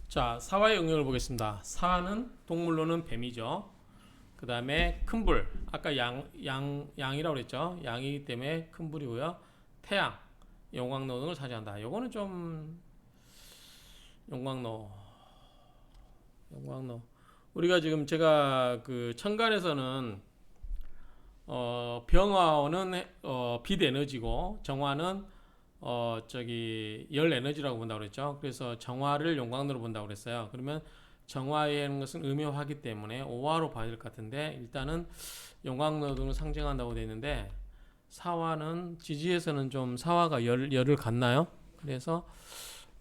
자, 사와의 영역을 보겠습니다. 사는 동물로는 뱀이죠. 그 다음에 큰 불. 아까 양이라고 그랬죠. 양이기 때문에 큰 불이고요. 태양, 용광로 등을 차지한다. 요거는 좀 용광로. 우리가 지금 제가 그 천간에서는 병화는 빛 에너지고 정화는 열 에너지라고 본다고 그랬죠. 그래서 정화를 용광로로 본다고 그랬어요. 그러면 정화라는 것은 음요화기 때문에 오화로 봐야 될 것 같은데 일단은 용광로 등을 상징한다고 되어 있는데 사화는 지지에서는 좀 사화가 열을 갖나요? 그래서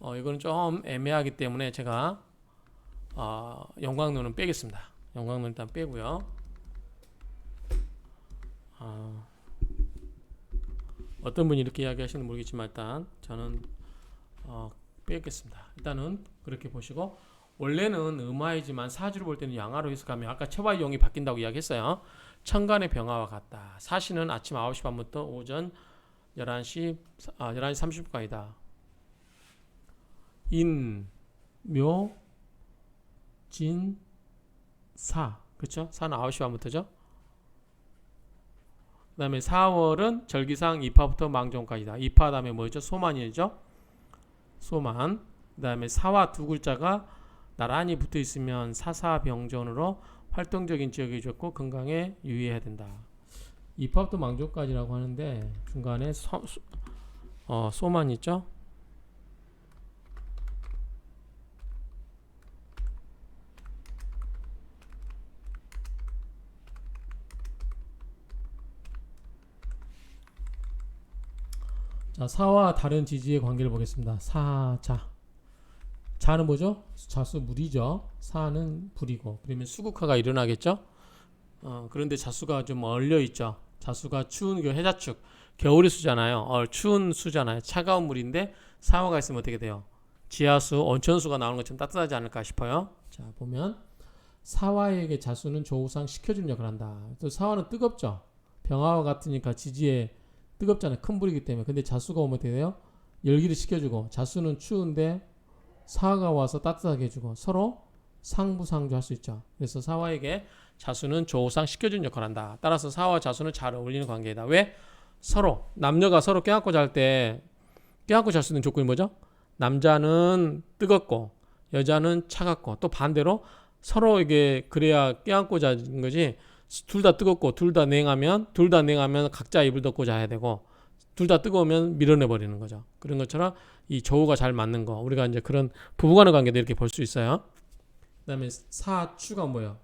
이거는 좀 애매하기 때문에 제가 용광로는 빼겠습니다. 용광로 일단 빼고요. 어떤 분이 이렇게 이야기하시는지 모르겠지만 일단 저는 빼겠습니다. 일단은 그렇게 보시고 원래는 음화이지만 사주를 볼 때는 양화로 해석하면 아까 처와 용이 바뀐다고 이야기했어요. 천간의 병화와 같다. 사시는 아침 9시 반부터 오전 11시 30분까지다. 인, 묘, 진, 사. 그렇죠? 사는 9시 반부터죠. 그 다음에 4월은 절기상 이파부터 망종까지다. 이파 다음에 뭐죠? 소만이죠. 소만. 그 다음에 사와 두 글자가 나란히 붙어 있으면 사사병존으로 활동적인 지역이 좋고 건강에 유의해야 된다. 이파부터 망종까지라고 하는데 중간에 소만 있죠. 자, 사와 다른 지지의 관계를 보겠습니다. 사자. 자는 뭐죠? 자수 물이죠. 사는 불이고. 그러면 수국화가 일어나겠죠? 그런데 자수가 좀 얼려 있죠. 자수가 추운 해자축. 겨울의 수잖아요. 추운 수잖아요. 차가운 물인데 사화가 있으면 어떻게 돼요? 지하수, 온천수가 나오는 것처럼 따뜻하지 않을까 싶어요. 자, 보면 사화에게 자수는 조우상 식혀주는 역할을 한다. 또 사화는 뜨겁죠. 병화와 같으니까 지지에 뜨겁잖아요. 큰 불이기 때문에. 근데 자수가 오면 어떻게 돼요? 열기를 식혀주고 자수는 추운데 사화가 와서 따뜻하게 해주고 서로 상부상조 할 수 있죠. 그래서 사화에게 자수는 조우상 식혀주는 역할을 한다. 따라서 사화와 자수는 잘 어울리는 관계이다. 왜? 서로 남녀가 서로 껴안고 잘 때 껴안고 잘 수 있는 조건이 뭐죠? 남자는 뜨겁고 여자는 차갑고 또 반대로 서로 이게 그래야 껴안고 자는 거지. 둘 다 뜨겁고 둘 다 냉하면 각자 이불 덮고 자야 되고 둘 다 뜨거우면 밀어내 버리는 거죠. 그런 것처럼 이 조우가 잘 맞는 거 우리가 이제 그런 부부간의 관계도 이렇게 볼 수 있어요. 그다음에 사추가 뭐예요?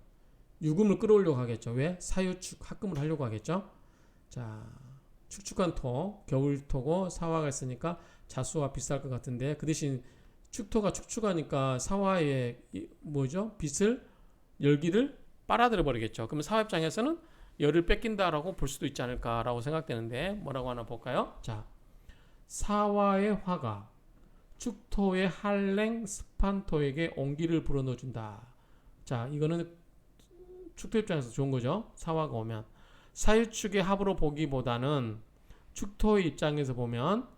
유금을 끌어올려고 하겠죠. 왜? 사유축 합금을 하려고 하겠죠. 자, 축축한 토 겨울토고 사화가 있으니까 자수와 비쌀 것 같은데 그 대신 축토가 축축하니까 사화의 뭐죠? 빛을 열기를 빨아들여 버리겠죠. 그러면 사화 입장에서는 열을 뺏긴다라고 볼 수도 있지 않을까라고 생각되는데 뭐라고 하나 볼까요? 자, 사화의 화가 축토의 한랭 습한토에게 온기를 불어넣어준다. 자, 이거는 축토 입장에서 좋은 거죠. 사화가 오면 사유축의 합으로 보기보다는 축토의 입장에서 보면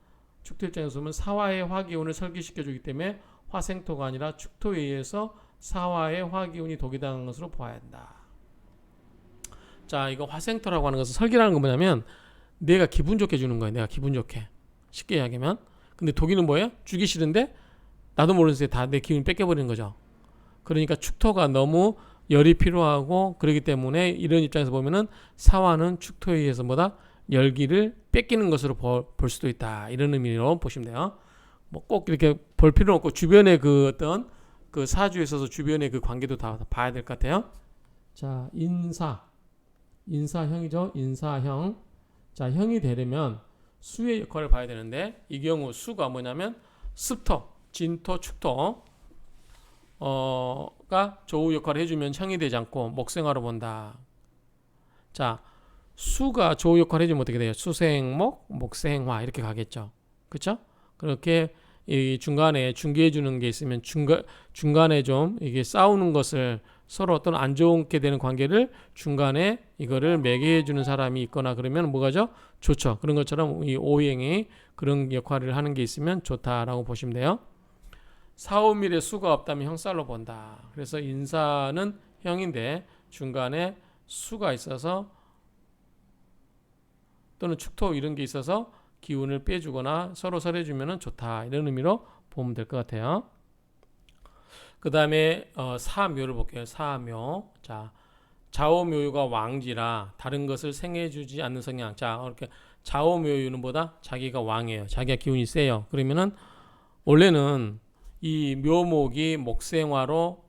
사화의 화기운을 설계시켜주기 때문에 화생토가 아니라 축토에 의해서 사화의 화기운이 독이당한 것으로 보아야 한다. 자, 이거 화생토라고 하는 것은 설계라는 건 뭐냐면 내가 기분 좋게 주는 거예요. 내가 기분 좋게. 쉽게 이야기하면. 근데 독일은 뭐예요? 주기 싫은데 나도 모르는 새에 다 내 기운을 뺏겨버리는 거죠. 그러니까 축토가 너무 열이 필요하고 그렇기 때문에 이런 입장에서 보면은 사화는 축토에 의해서 뭐다? 열기를 뺏기는 것으로 볼 수도 있다. 이런 의미로 보시면 돼요. 뭐 꼭 이렇게 볼 필요는 없고 주변의 그 어떤 그 사주에 있어서 주변의 그 관계도 다 봐야 될 것 같아요. 자, 인사형이죠. 인사형. 자, 형이 되려면 수의 역할을 봐야 되는데 이 경우 수가 뭐냐면 습토, 진토, 축토 가 조우 역할을 해주면 형이 되지 않고 목생화로 본다. 자, 수가 조우 역할을 해주면 어떻게 돼요? 수생목, 목생화 이렇게 가겠죠. 그렇죠? 그렇게 이 중간에 중개해 주는 게 있으면 중간에 좀 이게 싸우는 것을 서로 어떤 안 좋게 되는 관계를 중간에 이거를 매개해 주는 사람이 있거나 그러면 뭐가죠? 좋죠. 그런 것처럼 이 오행이 그런 역할을 하는 게 있으면 좋다라고 보시면 돼요. 4,5밀의 수가 없다면 형살로 본다. 그래서 인사는 형인데 중간에 수가 있어서 또는 축토 이런 게 있어서 기운을 빼주거나 서로 설해주면 좋다. 이런 의미로 보면 될 것 같아요. 그 다음에 사묘를 볼게요. 사묘. 자, 좌오묘유가 왕지라 다른 것을 생해주지 않는 성향. 자, 이렇게 좌오묘유는 보다 자기가 왕이에요. 자기가 기운이 세요. 그러면은 원래는 이 묘목이 목생화로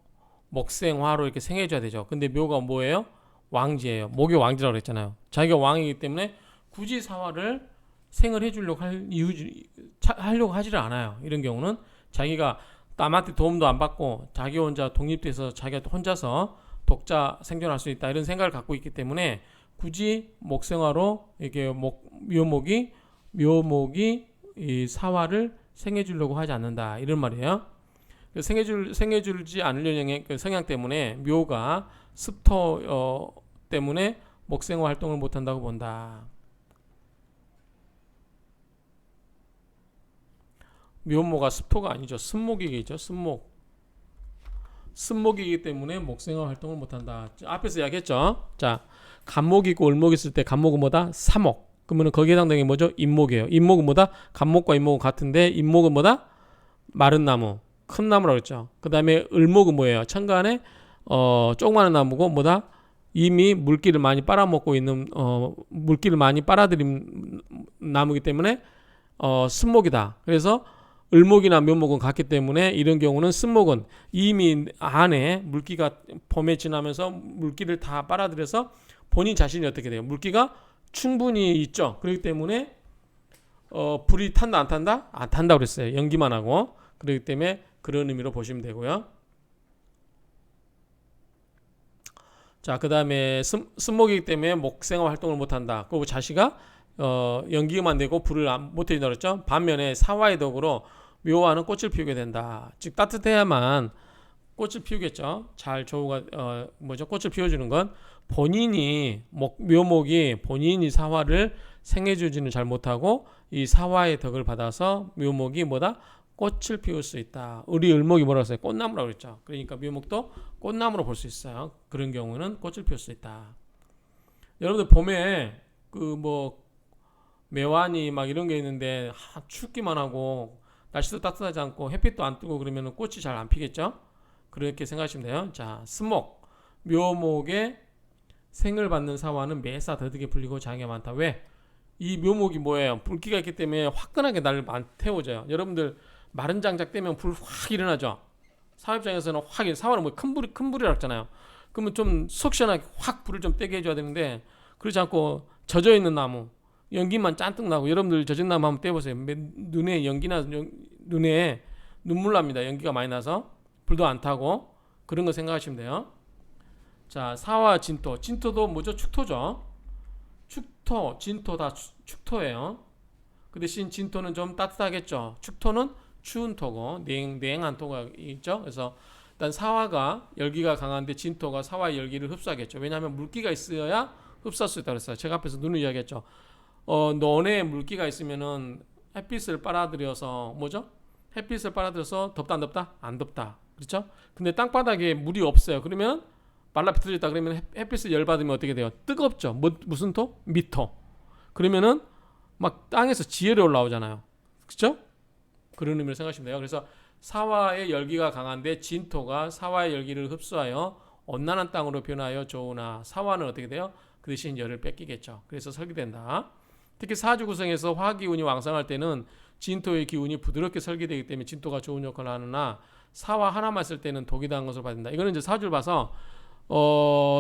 이렇게 생해줘야 되죠. 근데 묘가 뭐예요? 왕지예요. 목이 왕지라고 그랬잖아요. 자기가 왕이기 때문에 굳이 사화를 생을 해주려고 하려고 하지를 않아요. 이런 경우는 자기가 남한테 도움도 안 받고 자기 혼자 독립돼서 자기가 혼자서 독자 생존할 수 있다 이런 생각을 갖고 있기 때문에 굳이 목생화로 이렇게 묘목이 이 사화를 생해주려고 하지 않는다 이런 말이에요. 생해주지 않으려는 그 성향 때문에 묘가 습토 때문에 목생화 활동을 못한다고 본다. 묘모가 습토가 아니죠. 습목이겠죠. 습목이기 때문에 목생화 활동을 못한다. 앞에서 이야기했죠. 자, 간목이 있고 을목이 있을 때 간목은 뭐다? 사목. 그러면 거기에 해당되는 게 뭐죠? 인목이에요. 인목은 뭐다? 간목과 인목은 같은데 인목은 뭐다? 마른 나무, 큰 나무라고 했죠. 그 다음에 을목은 뭐예요? 천간에 조그마한 나무고 뭐다? 이미 물기를 많이 빨아먹고 있는 물기를 많이 빨아들인 나무이기 때문에 습목이다. 그래서 을목이나 묘목은 같기 때문에 이런 경우는 습목은 이미 안에 물기가 봄에 지나면서 물기를 다 빨아들여서 본인 자신이 어떻게 돼요? 물기가 충분히 있죠. 그렇기 때문에 불이 탄다 안 탄다? 안 탄다고 그랬어요. 연기만 하고. 그렇기 때문에 그런 의미로 보시면 되고요. 자, 그 다음에 습목이기 때문에 목생화 활동을 못한다. 그리고 자시가 연기만 되고 불을 못 해준다고 그랬죠. 반면에 사화의 덕으로 묘화는 꽃을 피우게 된다. 즉 따뜻해야만 꽃을 피우겠죠. 잘 조우가 꽃을 피워주는 건 본인이 묘목이 본인이 사화를 생해주지는 잘 못하고 이 사화의 덕을 받아서 묘목이 뭐다? 꽃을 피울 수 있다. 우리 을목이 뭐라고 했어요? 꽃나무라고 그랬죠. 그러니까 묘목도 꽃나무로 볼 수 있어요. 그런 경우는 꽃을 피울 수 있다. 여러분들 봄에 매화니 막 이런 게 있는데 춥기만 하고 날씨도 따뜻하지 않고 햇빛도 안 뜨고 그러면 꽃이 잘 안 피겠죠? 그렇게 생각하시면 돼요. 자, 습목. 묘목의 생을 받는 사화는 매사 더디게 풀리고 장애가 많다. 왜? 이 묘목이 뭐예요? 불기가 있기 때문에 화끈하게 나를 태워줘요. 여러분들 마른 장작 떼면 불 확 일어나죠? 사화 입장에서는 사화는 큰 불이라고 했잖아요. 그러면 좀 속 시원하게 확 불을 좀 떼게 해줘야 되는데 그렇지 않고 젖어있는 나무 연기만 짠뜩 나고 여러분들 젖은 나무 한번 떼보세요. 눈에 눈에 눈물 납니다. 연기가 많이 나서 불도 안 타고 그런 거 생각하시면 돼요. 자, 사화 진토. 진토도 뭐죠? 축토죠. 축토, 진토 다 축토예요. 그 대신 진토는 좀 따뜻하겠죠. 축토는 추운 토고 냉한 토가 있죠. 그래서 일단 사화가 열기가 강한데 진토가 사화의 열기를 흡수하겠죠. 왜냐하면 물기가 있어야 흡수할 수 있다고 했어요. 제가 앞에서 눈을 이야기했죠. 논에 물기가 있으면은 햇빛을 빨아들여서 뭐죠? 햇빛을 빨아들여서 덥다 안 덥다? 안 덥다. 그렇죠? 근데 땅바닥에 물이 없어요. 그러면 말라 비틀어졌다 그러면 햇빛을 열받으면 어떻게 돼요? 뜨겁죠. 무슨 토? 미토. 그러면은 막 땅에서 지혈이 올라오잖아요. 그렇죠? 그런 의미를 생각하시면 돼요. 그래서 사화의 열기가 강한데 진토가 사화의 열기를 흡수하여 온난한 땅으로 변하여 좋으나 사화는 어떻게 돼요? 그 대신 열을 뺏기겠죠. 그래서 설계된다. 특히 사주 구성에서 화기운이 왕성할 때는 진토의 기운이 부드럽게 설계되기 때문에 진토가 좋은 역할을 하느나 사화 하나만 쓸 때는 독이 당한 것으로 받는다. 이거는 이제 사주를 봐서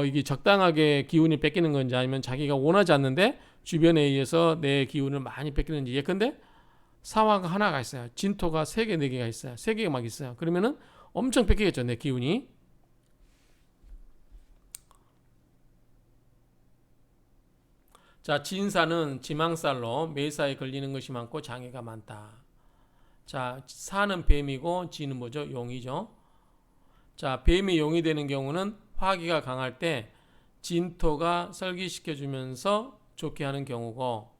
이게 적당하게 기운이 뺏기는 건지 아니면 자기가 원하지 않는데 주변에 의해서 내 기운을 많이 뺏기는지. 예컨대 사화가 하나가 있어요. 진토가 3개, 4개가 있어요. 3개가 막 있어요. 그러면은 엄청 뺏기겠죠, 내 기운이. 자, 진사는 지망살로 매사에 걸리는 것이 많고 장애가 많다. 자, 사는 뱀이고 지는 뭐죠? 용이죠. 자, 뱀이 용이 되는 경우는 화기가 강할 때 진토가 설기시켜주면서 좋게 하는 경우고,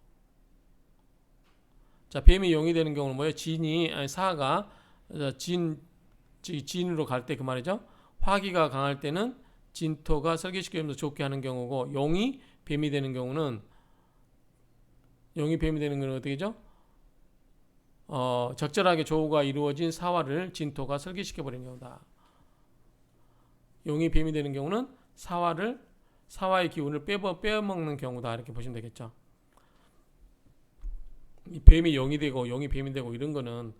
자, 뱀이 용이 되는 경우는 뭐예요? 사가 진으로 갈 때 그 말이죠. 화기가 강할 때는 진토가 설계시키면서 좋게 하는 경우고 용이 뱀이 되는 경우는 어떻게죠? 적절하게 조우가 이루어진 사화를 진토가 설계시켜 버리는 경우다. 용이 뱀이 되는 경우는 사화의 기운을 빼먹는 경우다. 이렇게 보시면 되겠죠. 이 뱀이 용이 되고 용이 뱀이 되고 이런 거는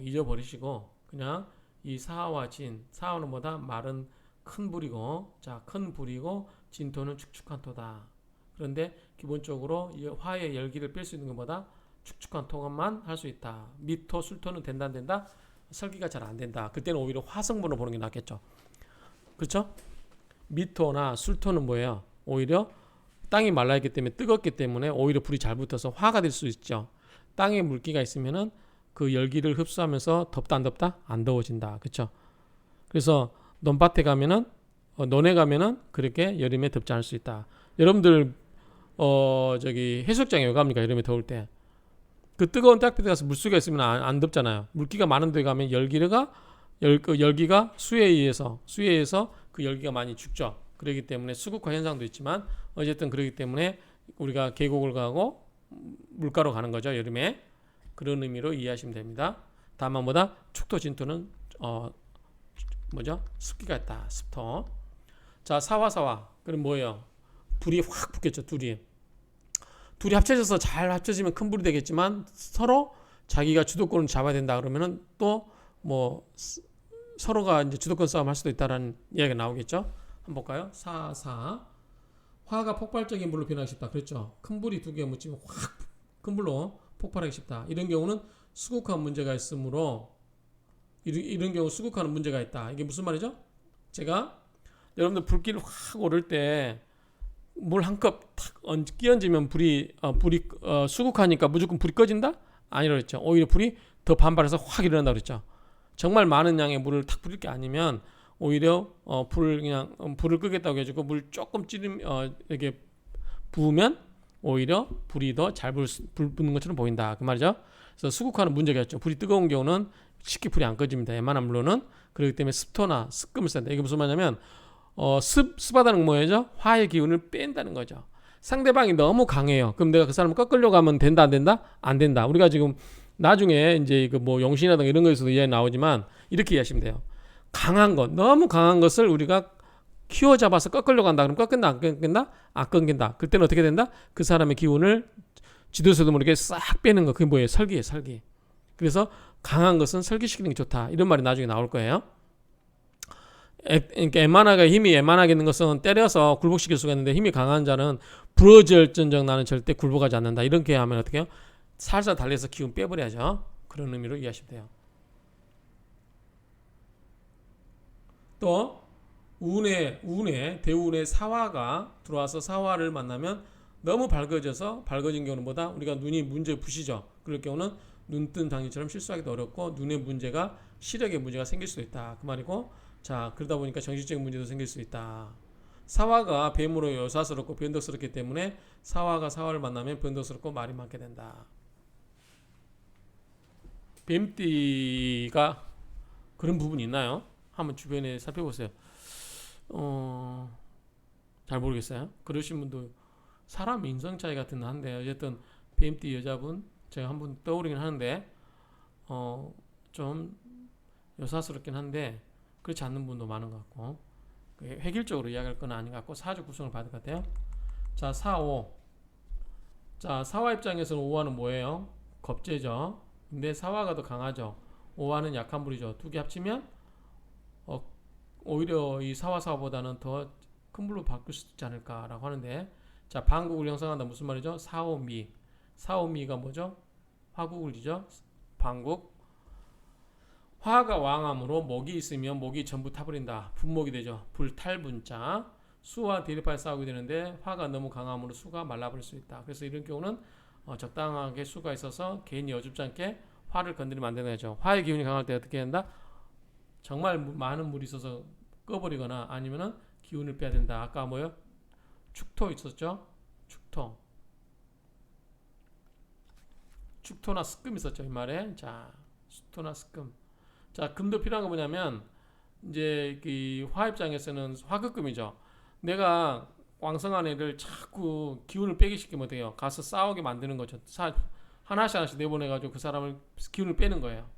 잊어버리시고 그냥 이 사화와 진, 사화는 뭐다? 말은 큰 불이고, 자, 큰 불이고 진토는 축축한 토다. 그런데 기본적으로 화의 열기를 뺄 수 있는 것보다 축축한 토만 할 수 있다. 미토, 술토는 된다 안 된다? 설기가 잘 안 된다. 그때는 오히려 화성분을 보는 게 낫겠죠. 그렇죠? 미토나 술토는 뭐예요? 오히려 땅이 말라있기 때문에 뜨겁기 때문에 오히려 불이 잘 붙어서 화가 될 수 있죠. 땅에 물기가 있으면은 그 열기를 흡수하면서 덥다 안 덥다? 안 더워진다. 그렇죠? 그래서 논밭에 가면은 논에 가면은 그렇게 여름에 덥지 않을 수 있다. 여러분들 해수욕장에 왜 갑니까? 여름에 더울 때. 그 뜨거운 땅빛에 가서 물속에 있으면 안 덥잖아요. 물기가 많은 데 가면 열기가 수에에 의해서 그 열기가 많이 죽죠. 그렇기 때문에 수국화 현상도 있지만 어쨌든 그렇기 때문에 우리가 계곡을 가고 물가로 가는 거죠. 여름에. 그런 의미로 이해하시면 됩니다. 다만 뭐다? 축토 진토는 습기가 있다. 습토. 자, 사화. 그럼 뭐예요? 불이 확 붙겠죠. 둘이 합쳐져서 잘 합쳐지면 큰 불이 되겠지만 서로 자기가 주도권을 잡아야 된다 그러면은 또 뭐 서로가 이제 주도권 싸움 할 수도 있다라는 이야기가 나오겠죠. 한번 볼까요? 사사. 화가 폭발적인 불로 변하기 쉽다. 그렇죠. 큰 불이 두 개 묻히면 확 큰 불로 폭발하기 쉽다. 이런 경우는 수국화 문제가 있으므로 이런 경우 수국화는 문제가 있다. 이게 무슨 말이죠? 제가 여러분들 불길 확 오를 때 물 한 컵 탁 끼얹으면 불이 수국하니까 무조건 불이 꺼진다? 아니라 그랬죠. 오히려 불이 더 반발해서 확 일어난다 그랬죠. 정말 많은 양의 물을 탁 뿌릴 게 아니면 오히려 불을 끄겠다고 해가지고 물 조금 이렇게 부으면 오히려 불이 더 잘 불 붙는 것처럼 보인다. 그 말이죠. 그래서 수국화는 문제가 있죠. 불이 뜨거운 경우는 쉽게 불이 안 꺼집니다. 웬만한 물로는. 그렇기 때문에 습토나 습금을 쓴다. 이게 무슨 말이냐면 습하다는 건 뭐예요? 화의 기운을 뺀다는 거죠. 상대방이 너무 강해요. 그럼 내가 그 사람을 꺾으려고 하면 된다 안 된다? 안 된다. 우리가 지금 나중에 이제 그 뭐 용신이라든가 이런 거에서도 이야기 나오지만 이렇게 이해하시면 돼요. 너무 강한 것을 우리가 키워 잡아서 꺾으려고 한다. 그럼 꺾인다 안 꺾인다? 안 꺾인다. 그때는 어떻게 된다? 그 사람의 기운을 지도서도 모르게 싹 빼는 거. 그게 뭐예요? 설기예요, 설기. 그래서 강한 것은 설기시키는 게 좋다. 이런 말이 나중에 나올 거예요. 그러니까 힘이 애만하게 있는 것은 때려서 굴복시킬 수가 있는데 힘이 강한 자는 부러질전정 나는 절대 굴복하지 않는다. 이렇게 하면 어떻게 해요? 살살 달래서 기운 빼버려야죠. 그런 의미로 이해하시면 돼요. 또 대운에 사화가 들어와서 사화를 만나면 너무 밝아진 경우는 뭐다? 우리가 눈이 문제 부시죠. 그럴 경우는 눈뜬 당신처럼 실수하기도 어렵고 눈의 문제가 시력의 문제가 생길 수도 있다. 그 말이고 자 그러다 보니까 정신적인 문제도 생길 수 있다. 사화가 뱀으로 여사스럽고 변덕스럽기 때문에 사화가 사화를 만나면 변덕스럽고 말이 많게 된다. 뱀띠가 그런 부분이 있나요? 한번 주변에 살펴보세요. 잘 모르겠어요. 그러신 분도 사람 인성 차이 같은 한데 어쨌든 뱀띠 여자분 제가 한번 떠오르긴 하는데 좀 여사스럽긴 한데 그렇지 않는 분도 많은 것 같고 획일적으로 이야기할 건 아닌 것 같고 사주 구성을 받을 것 같아요. 자 4호 자 사화 입장에서는 5화는 뭐예요? 겁재죠. 근데 사화가 더 강하죠. 5화는 약한 불이죠. 두 개 합치면 오히려 이 사화보다는 더 큰 불로 바뀔 수 있지 않을까라고 하는데 자 반국을 형성한다 무슨 말이죠? 사오미가 뭐죠? 화국을이죠. 반국 화가 왕함으로 목이 있으면 목이 전부 타버린다. 분목이 되죠. 불탈분자 수와 대립하여 싸우게 되는데 화가 너무 강함으로 수가 말라버릴 수 있다. 그래서 이런 경우는 적당하게 수가 있어서 괜히 어줍지 않게 화를 건드리면 안 되는 거죠. 화의 기운이 강할 때 어떻게 된다? 정말 많은 물이 있어서 꺼버리거나 아니면은 기운을 빼야 된다. 아까 뭐요? 축토 있었죠? 축토나 습금 있었죠. 이 말에 자 축토나 습금 자, 금도 필요한 거 뭐냐면 이제 그 화입장에서는 화급금이죠. 내가 왕성한 애를 자꾸 기운을 빼게 시키면 돼요. 가서 싸우게 만드는 거죠. 하나씩 하나씩 내보내가지고 그 사람을 기운을 빼는 거예요.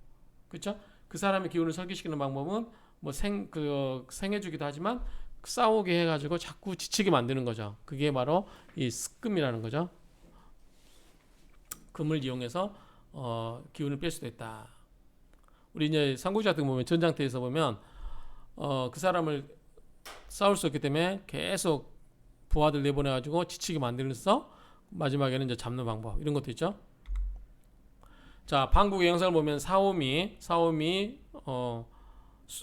그렇죠? 그 사람의 기운을 설계시키는 방법은 뭐 생해주기도 하지만 싸우게 해가지고 자꾸 지치게 만드는 거죠. 그게 바로 이 습금이라는 거죠. 금을 이용해서 기운을 뺄 수도 있다. 우리 이제 삼국지 같은 거 보면 전장터에서 보면 그 사람을 싸울 수 없기 때문에 계속 부하들 내보내가지고 지치게 만들면서 마지막에는 이제 잡는 방법 이런 것도 있죠. 자, 방국의 영상을 보면 사오미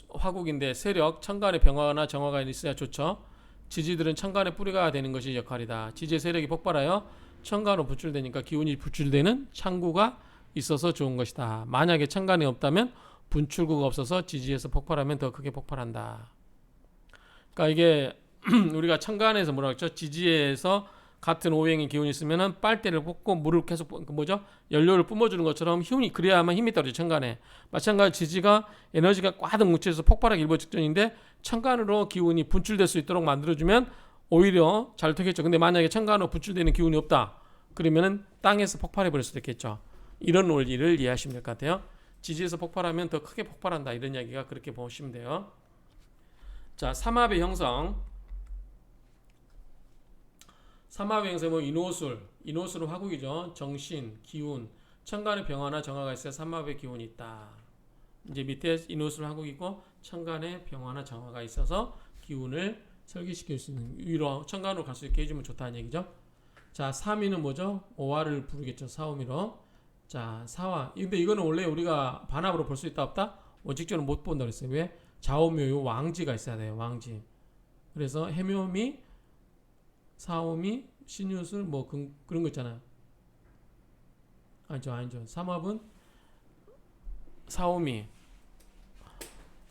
화국인데 세력 천간에 병화나 정화가 있어야 좋죠. 지지들은 천간에 뿌리가 되는 것이 역할이다. 지지의 세력이 폭발하여 천간으로 분출되니까 기운이 분출되는 창구가 있어서 좋은 것이다. 만약에 천간이 없다면 분출구가 없어서 지지에서 폭발하면 더 크게 폭발한다. 그러니까 이게 우리가 천간에서 뭐라고 했죠? 지지에서 같은 오행의 기운이 있으면은 빨대를 뽑고 물을 계속 연료를 뿜어주는 것처럼 힘이 그래야만 힘이 떨어져 천간에. 마찬가지로 지지가 에너지가 꽉 뭉쳐서 폭발하기 일보 직전인데 천간으로 기운이 분출될 수 있도록 만들어주면 오히려 잘 되겠죠. 근데 만약에 천간으로 분출되는 기운이 없다. 그러면은 땅에서 폭발해 버릴 수도 있겠죠. 이런 원리를 이해하시면 될 것 같아요. 지지에서 폭발하면 더 크게 폭발한다. 이런 이야기가 그렇게 보시면 돼요. 자, 삼합의 형성. 삼합의 형성은 뭐 인호술은 화국이죠. 정신, 기운, 천간에 병화나 정화가 있어야 삼합의 기운이 있다. 이제 밑에 인호술 화국이고 천간에 병화나 정화가 있어서 기운을 설계시킬 수 있는 위로 천간으로 갈 수 있게 해주면 좋다는 얘기죠. 자, 사미는 뭐죠? 오화를 부르겠죠. 사오미로. 자, 사화. 근데 이거는 원래 우리가 반합으로 볼 수 있다 없다? 원칙적으로 못 본다 그랬어요. 왜? 좌오묘요 왕지가 있어야 돼요. 왕지. 그래서 해묘미, 사오미, 신유술 뭐 그런 거 있잖아요. 아니죠. 삼합은 사오미,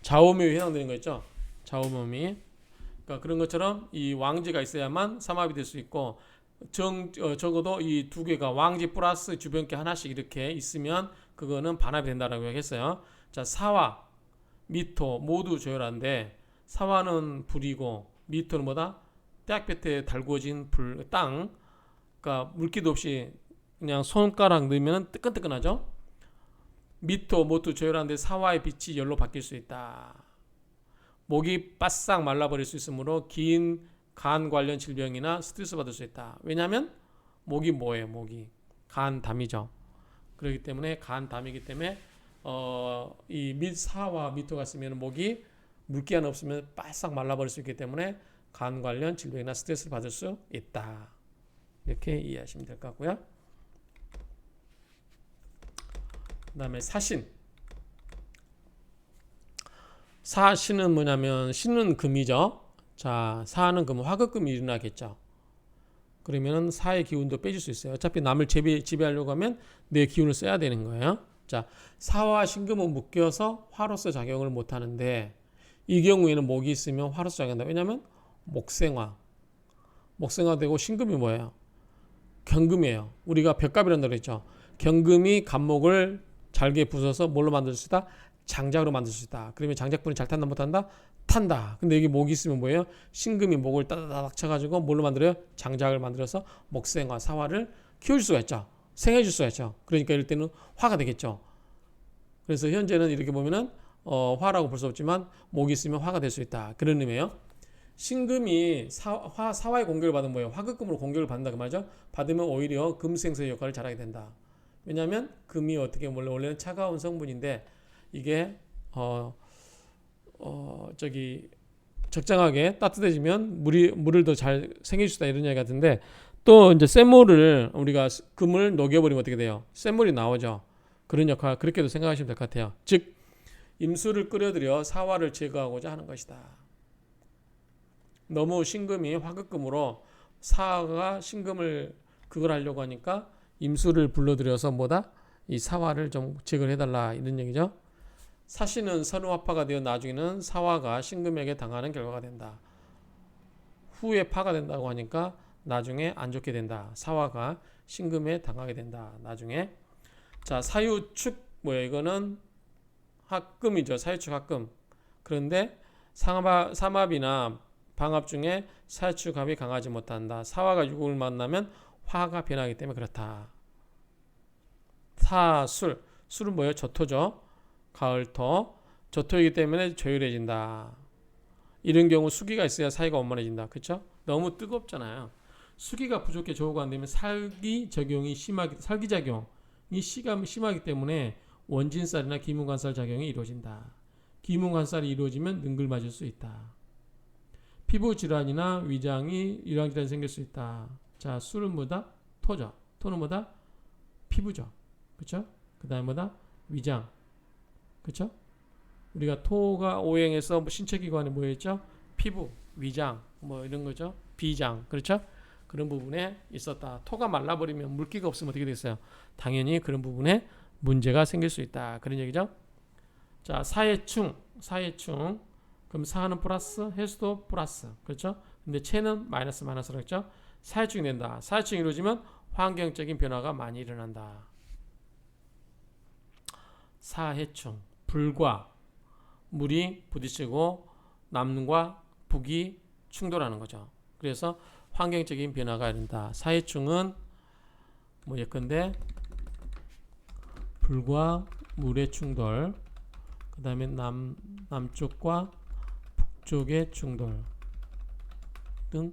좌오묘에 해당되는 거 있죠. 좌오묘미. 그러니까 그런 것처럼 이 왕지가 있어야만 삼합이 될 수 있고 적어도 이 두 개가 왕지 플러스 주변계 하나씩 이렇게 있으면 그거는 반합이 된다라고 했어요. 자, 사화, 미토 모두 조열한데 사화는 불이고 미토는 뭐다? 대학볕에 달구어진 땅. 그러니까 물기도 없이 그냥 손가락 넣으면 뜨끈뜨끈하죠. 미토 모두 조열한데 사화의 빛이 열로 바뀔 수 있다. 목이 바싹 말라버릴 수 있으므로 긴 간 관련 질병이나 스트레스 받을 수 있다. 왜냐하면 목이 뭐예요? 목이 간담이죠. 그렇기 때문에 간담이기 때문에 이 사와 미토가 있으면 목이 물기 하나 없으면 바싹 말라버릴 수 있기 때문에 간 관련 질병이나 스트레스를 받을 수 있다. 이렇게 이해하시면 될 것 같고요. 그 다음에 사신. 사신은 뭐냐면 신은 금이죠. 자, 사는 금, 화급금이 일어나겠죠. 그러면 사의 기운도 빼줄 수 있어요. 어차피 남을 지배하려고 하면 내 기운을 써야 되는 거예요. 자, 사와 신금은 묶여서 화로서 작용을 못 하는데 이 경우에는 목이 있으면 화로서 작용한다. 왜냐하면 목생화 되고 신금이 뭐예요? 경금이에요. 우리가 벽갑이라는 거 있죠. 경금이 간목을 잘게 부숴서 뭘로 만들 수 있다? 장작으로 만들 수 있다. 그러면 장작분이 잘 탄다 못한다? 탄다. 근데 여기 목이 있으면 뭐예요? 신금이 목을 따다닥 쳐가지고 뭘로 만들어요? 장작을 만들어서 목생화, 사화를 키워줄 수가 있죠. 생해줄 수가 있죠. 그러니까 이럴 때는 화가 되겠죠. 그래서 현재는 이렇게 보면은 화라고 볼 수 없지만 목이 있으면 화가 될 수 있다. 그런 의미예요. 신금이 사화의 공격을 받으면 뭐예요? 화급금으로 공격을 받는다 그 말이죠. 받으면 오히려 금생수의 역할을 잘하게 된다. 왜냐하면 금이 어떻게 원래는 차가운 성분인데 이게 적당하게 따뜻해지면 물을 더 잘 생길 수 있다 이런 이야기 같은데 또 이제 샘물을 우리가 금을 녹여버리면 어떻게 돼요? 샘물이 나오죠. 그런 역할 그렇게도 생각하시면 될 것 같아요. 즉 임수를 끓여들여 사화를 제거하고자 하는 것이다. 너무 신금이 화급금으로 사화가 신금을 그걸 하려고 하니까 임수를 불러들여서 뭐다? 이 사화를 좀 제거를 해달라 이런 얘기죠. 사신은 선우화파가 되어 나중에는 사화가 신금에게 당하는 결과가 된다. 후에 파가 된다고 하니까 나중에 안 좋게 된다. 사화가 신금에 당하게 된다. 나중에. 자, 사유축 뭐예요? 이거는 합금이죠. 사유축 합금. 그런데 삼합이나 방합 중에 사유축 합이 강하지 못한다. 사화가 육을 만나면 화가 변하기 때문에 그렇다. 사술. 술은 뭐예요? 저토죠. 가을토. 저토이기 때문에 조율해진다. 이런 경우 수기가 있어야 사이가 원만해진다. 그렇죠? 너무 뜨겁잖아요. 수기가 부족해 조우가 안 되면 살기작용이 심하기 때문에 원진살이나 기문관살 작용이 이루어진다. 기문관살이 이루어지면 능글맞을 수 있다. 피부 질환이나 위장이 유랑질환이 생길 수 있다. 자, 술은 뭐다? 토죠. 토는 뭐다? 피부죠. 그렇죠? 그 다음에 뭐다? 위장. 그렇죠? 우리가 토가 오행해서 신체 기관에 뭐였죠? 피부, 위장, 뭐 이런 거죠. 비장, 그렇죠? 그런 부분에 있었다. 토가 말라버리면 물기가 없으면 어떻게 되겠어요? 당연히 그런 부분에 문제가 생길 수 있다. 그런 얘기죠. 자, 사해충. 그럼 사하는 플러스, 해수도 플러스, 그렇죠? 근데 체는 마이너스로 했죠. 사해충이 된다. 사해충이 이루어지면 환경적인 변화가 많이 일어난다. 사해충, 불과 물이 부딪히고 남과 북이 충돌하는 거죠. 그래서 환경적인 변화가 일어난다. 사해충은 뭐 예컨대 불과 물의 충돌, 그 다음에 남쪽과 북쪽의 충돌 등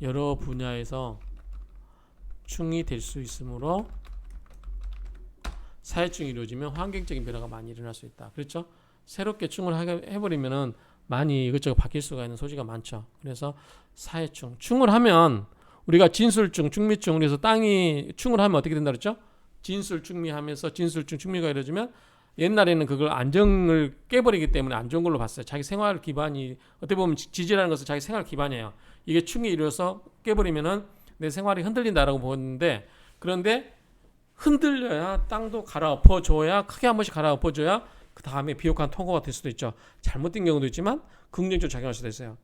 여러 분야에서 충이 될 수 있으므로 사해충이 이루어지면 환경적인 변화가 많이 일어날 수 있다. 그렇죠? 새롭게 충을 해버리면은 많이 이것저것 바뀔 수가 있는 소지가 많죠. 그래서 사해충. 충을 하면 우리가 진술충, 충미충, 그래서 땅이 충을 하면 어떻게 된다 그랬죠? 진술충미하면서 진술충, 충미가 이루어지면 옛날에는 그걸 안정을 깨버리기 때문에 안 좋은 걸로 봤어요. 자기 생활 기반이 어떻게 보면 지지라는 것은 자기 생활 기반이에요. 이게 충이 이루어서 깨버리면은 내 생활이 흔들린다라고 보는데, 그런데 흔들려야 땅도 갈아엎어줘야, 크게 한 번씩 갈아엎어줘야 그 다음에 비옥한 통고가 될 수도 있죠. 잘못된 경우도 있지만 긍정적으로 작용할 수도 있어요.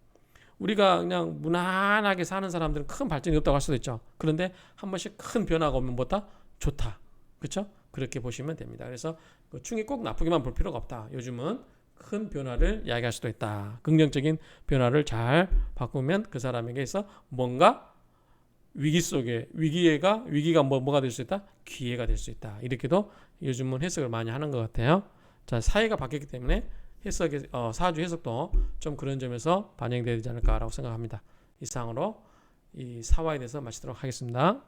우리가 그냥 무난하게 사는 사람들은 큰 발전이 없다고 할 수도 있죠. 그런데 한 번씩 큰 변화가 오면 뭐다? 좋다. 그렇죠? 그렇게 보시면 됩니다. 그래서 그 충이 꼭 나쁘게만 볼 필요가 없다. 요즘은 큰 변화를 이야기할 수도 있다. 긍정적인 변화를 잘 바꾸면 그 사람에게서 뭔가 위기 속에 위기가 뭐가 될 수 있다? 기회가 될 수 있다. 이렇게도 요즘은 해석을 많이 하는 것 같아요. 자, 사회가 바뀌었기 때문에 사주 해석도 좀 그런 점에서 반영되지 않을까라고 생각합니다. 이상으로 이 사화에 대해서 마치도록 하겠습니다.